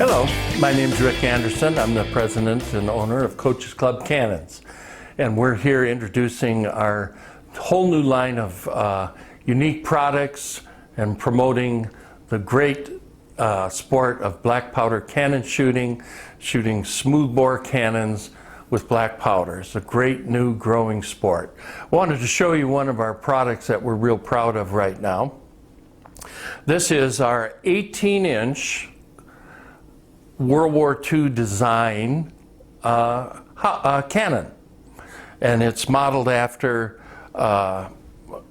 Hello, my name is Rick Anderson. I'm the president and owner of Coaches Club Cannons. And we're here introducing our whole new line of unique products and promoting the great sport of black powder cannon shooting smoothbore cannons with black powder. It's a great new growing sport. I wanted to show you one of our products that we're real proud of right now. This is our 18-inch World War II design cannon, and it's modeled after a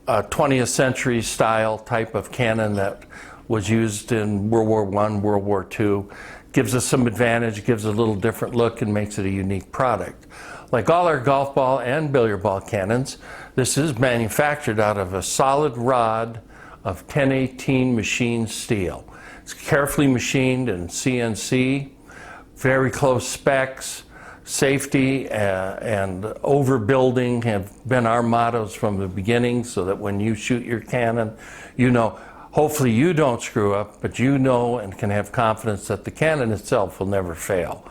20th century style type of cannon that was used in World War I, World War II. Gives us some advantage, gives a little different look, and makes it a unique product. Like all our golf ball and billiard ball cannons, this is manufactured out of a solid rod of 1018 machined steel. It's carefully machined in CNC, very close specs. Safety and overbuilding have been our mottos from the beginning, so that when you shoot your cannon, you know, hopefully you don't screw up, but you know and can have confidence that the cannon itself will never fail.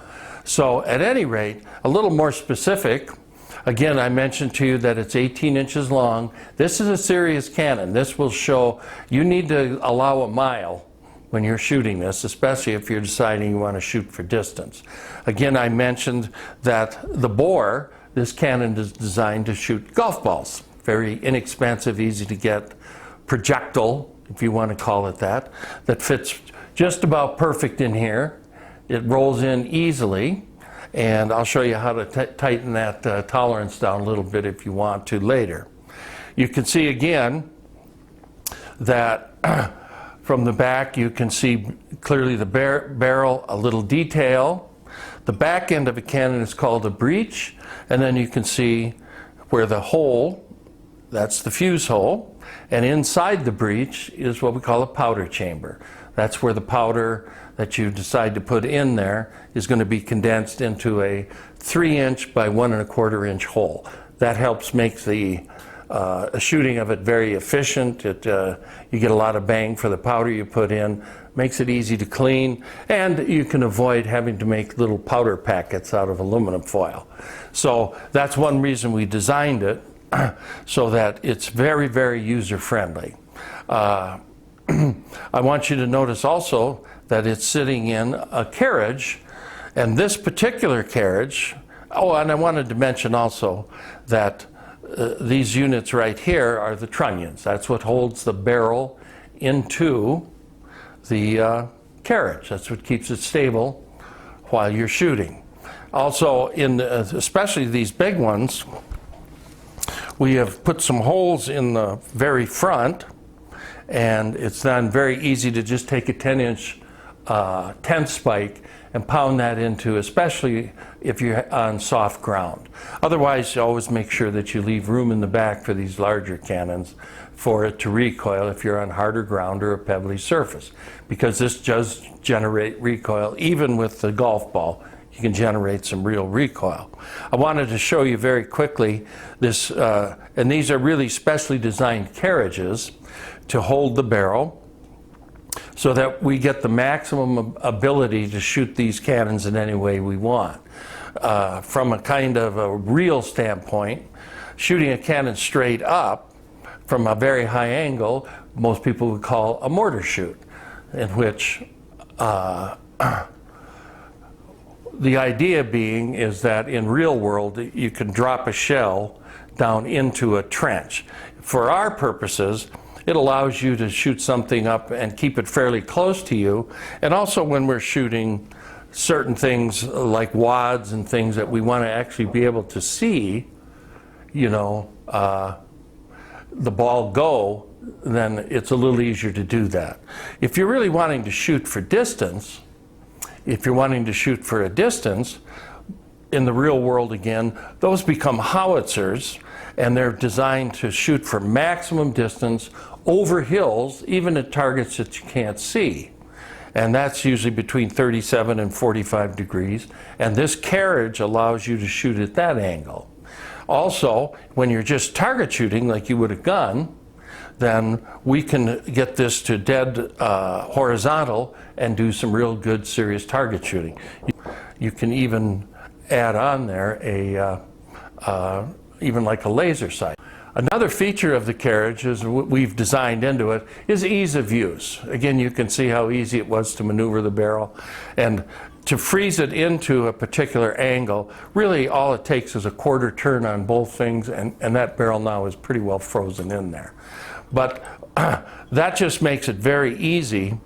So at any rate, a little more specific, again, I mentioned to you that it's 18 inches long. This is a serious cannon. This will show you need to allow a mile when you're shooting this, especially if you're deciding you want to shoot for distance. Again, I mentioned that the bore, this cannon is designed to shoot golf balls. Very inexpensive, easy to get projectile, if you want to call it that fits just about perfect in here. It rolls in easily, and I'll show you how to tighten that tolerance down a little bit if you want to later. You can see again that from the back you can see clearly the barrel, a little detail. The back end of a cannon is called a breech, and then you can see where the hole, that's the fuse hole, and inside the breech is what we call a powder chamber. That's where the powder that you decide to put in there is going to be condensed into a 3-inch by 1 1/4 inch hole. That helps make the shooting of it very efficient. You get a lot of bang for the powder you put in, makes it easy to clean, and you can avoid having to make little powder packets out of aluminum foil. So that's one reason we designed it, so that it's very, very user-friendly. I want you to notice also that it's sitting in a carriage, and this particular carriage, oh, and I wanted to mention also that these units right here are the trunnions. That's what holds the barrel into the carriage. That's what keeps it stable while you're shooting. Also, especially these big ones, we have put some holes in the very front, and it's then very easy to just take a 10-inch tent spike and pound that into, especially if you're on soft ground. Otherwise, you always make sure that you leave room in the back for these larger cannons for it to recoil if you're on harder ground or a pebbly surface, because this does generate recoil. Even with the golf ball, you can generate some real recoil. I wanted to show you very quickly this, and these are really specially designed carriages to hold the barrel, so that we get the maximum ability to shoot these cannons in any way we want. From a kind of a real standpoint, shooting a cannon straight up from a very high angle, most people would call a mortar shoot, in which the idea being is that in real world you can drop a shell down into a trench. For our purposes, it allows you to shoot something up and keep it fairly close to you. And also when we're shooting certain things like wads and things that we want to actually be able to see, you know, the ball go, then it's a little easier to do that. If you're really wanting to shoot for distance, if you're wanting to shoot for a distance, in the real world again, those become howitzers, and they're designed to shoot for maximum distance over hills, even at targets that you can't see. And that's usually between 37 and 45 degrees. And this carriage allows you to shoot at that angle. Also, when you're just target shooting like you would a gun, then we can get this to dead horizontal and do some real good serious target shooting. You can even add on there even like a laser sight. Another feature of the Carriage is what we've designed into it is ease of use. Again, you can see how easy it was to maneuver the barrel, and to freeze it into a particular angle, really all it takes is a quarter turn on both things, and that barrel now is pretty well frozen in there. But that just makes it very easy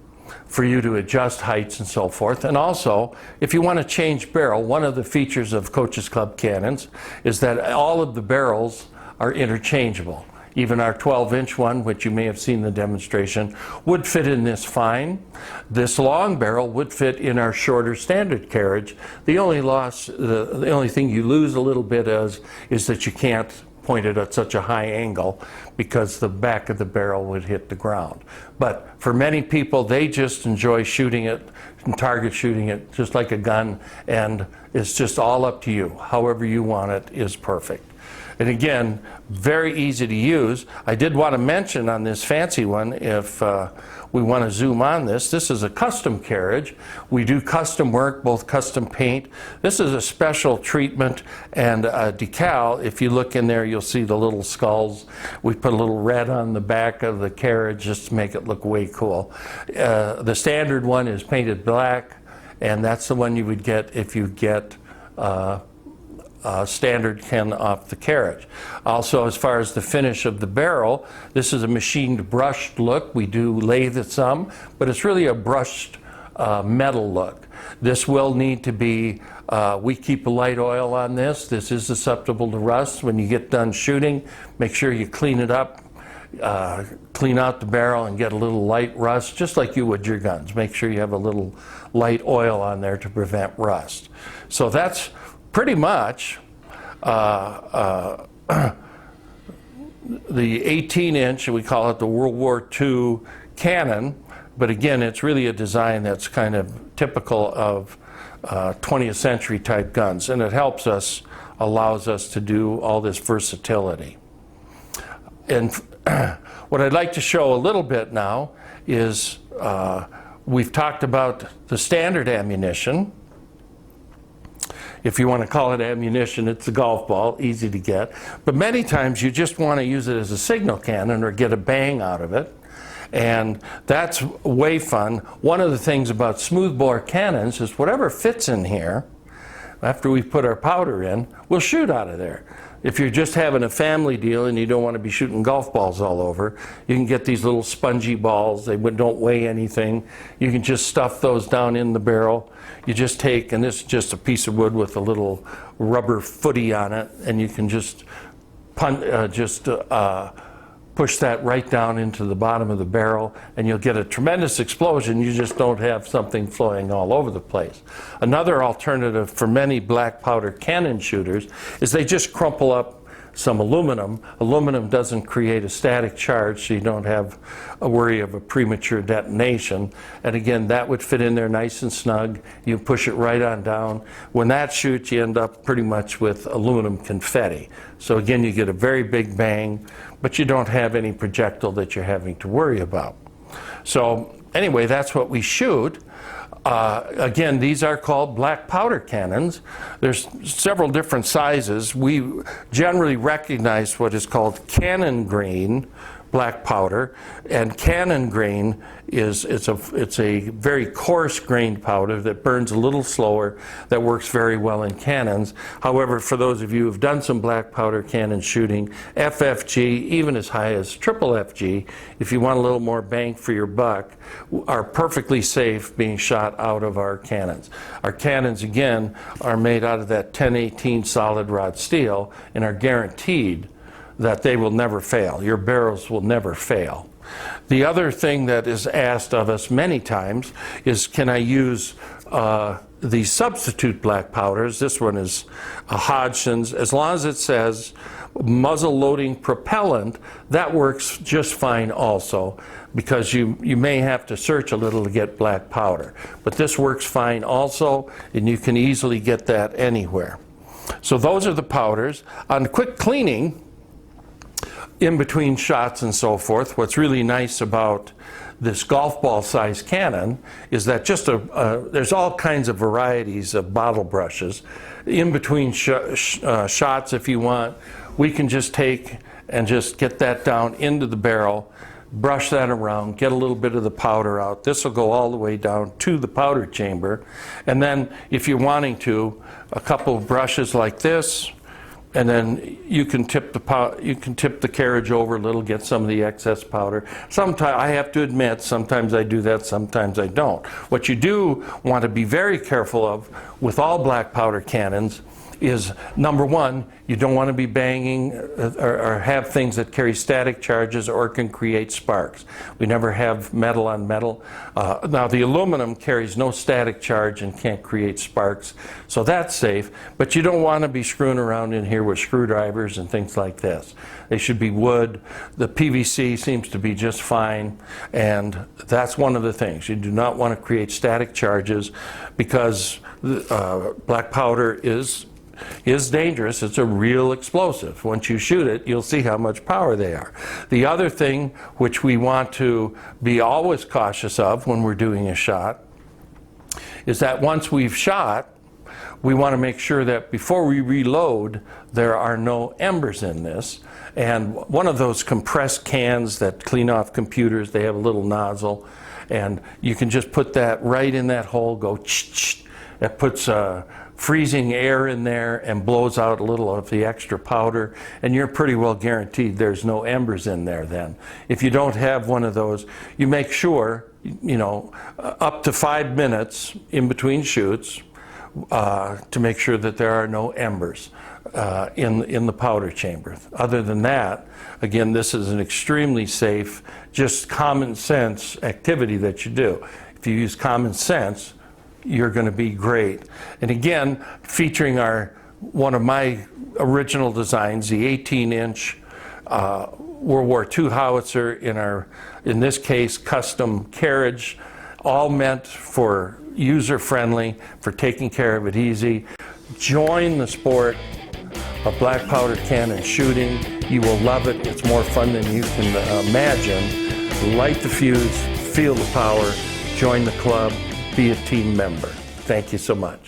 for you to adjust heights and so forth. And also, if you want to change barrel, one of the features of Coaches Club cannons is that all of the barrels are interchangeable. Even our 12-inch one, which you may have seen in the demonstration, would fit in this fine. This long barrel would fit in our shorter standard Carriage. The only thing you lose a little bit is that you can't point it at such a high angle because the back of the barrel would hit the ground. But for many people, they just enjoy shooting it and target shooting it just like a gun, and it's just all up to you. However you want it is perfect. And again, very easy to use. I did want to mention on this fancy one, if we want to zoom on this, this is a custom Carriage. We do custom work, both custom paint. This is a special treatment and a decal. If you look in there, you'll see the little skulls. We put a little red on the back of the Carriage just to make it look way cool. The standard one is painted black, and that's the one you would get if you get standard can off the Carriage. Also, as far as the finish of the barrel, this is a machined brushed look. We do lathe it some, but it's really a brushed metal look. This will need to be, we keep a light oil on this. This is susceptible to rust. When you get done shooting, make sure you clean it up, clean out the barrel and get a little light rust, just like you would your guns. Make sure you have a little light oil on there to prevent rust. So that's pretty much the 18-inch, we call it the World War II cannon, but again, it's really a design that's kind of typical of 20th century type guns, and it helps us, allows us to do all this versatility. And what I'd like to show a little bit now is we've talked about the standard ammunition. If you want to call it ammunition, it's a golf ball, easy to get. But many times you just want to use it as a signal cannon or get a bang out of it. And that's way fun. One of the things about smoothbore cannons is whatever fits in here, after we put our powder in, we'll shoot out of there. If you're just having a family deal and you don't want to be shooting golf balls all over, you can get these little spongy balls. They don't weigh anything. You can just stuff those down in the barrel. You just take, and this is just a piece of wood with a little rubber footy on it, and you can just push that right down into the bottom of the barrel, and you'll get a tremendous explosion. You just don't have something flowing all over the place. Another alternative for many black powder cannon shooters is they just crumple up some aluminum. Aluminum doesn't create a static charge, so you don't have a worry of a premature detonation. And again, that would fit in there nice and snug. You push it right on down. When that shoots, you end up pretty much with aluminum confetti. So again, you get a very big bang, but you don't have any projectile that you're having to worry about. So anyway, that's what we shoot. Again, these are called black powder cannons. There's several different sizes. We generally recognize what is called cannon green black powder, and cannon green is it's a very coarse grained powder that burns a little slower, that works very well in cannons. However, for those of you who've done some black powder cannon shooting, FFG, even as high as triple FG, if you want a little more bang for your buck, are perfectly safe being shot out of our cannons. Our cannons, again, are made out of that 1018 solid rod steel and are guaranteed that they will never fail. Your barrels will never fail. The other thing that is asked of us many times is, can I use the substitute black powders? This one is a Hodgson's. As long as it says muzzle loading propellant, that works just fine also, because you may have to search a little to get black powder. But this works fine also, and you can easily get that anywhere. So those are the powders. On quick cleaning, in between shots and so forth. What's really nice about this golf ball size cannon is that there's all kinds of varieties of bottle brushes. In between shots, if you want, we can just take and just get that down into the barrel, brush that around, get a little bit of the powder out. This will go all the way down to the powder chamber. And then if you're wanting to, a couple of brushes like this, and then you can tip the carriage over a little, get some of the excess powder. Sometimes, I have to admit, sometimes I do that, sometimes I don't. What you do want to be very careful of with all black powder cannons is, number one, you don't want to be banging or have things that carry static charges or can create sparks. We never have metal on metal. Now the aluminum carries no static charge and can't create sparks, so that's safe, but you don't want to be screwing around in here with screwdrivers and things like this. They should be wood. The PVC seems to be just fine, and that's one of the things. You do not want to create static charges because black powder is dangerous. It's a real explosive. Once you shoot it, you'll see how much power they are. The other thing which we want to be always cautious of when we're doing a shot is that once we've shot, we want to make sure that before we reload, there are no embers in this. And one of those compressed cans that clean off computers, they have a little nozzle, and you can just put that right in that hole, go ch-ch. That puts freezing air in there and blows out a little of the extra powder, and you're pretty well guaranteed there's no embers in there then. If you don't have one of those, you make sure, you know, up to 5 minutes in between shoots to make sure that there are no embers in the powder chamber. Other than that, again, this is an extremely safe, just common sense activity that you do. If you use common sense, you're going to be great. And again, featuring one of my original designs, the 18-inch World War II howitzer in this case, custom Carriage, all meant for user-friendly, for taking care of it easy. Join the sport of black powder cannon shooting. You will love it. It's more fun than you can imagine. Light the fuse, feel the power, join the club, be a team member. Thank you so much.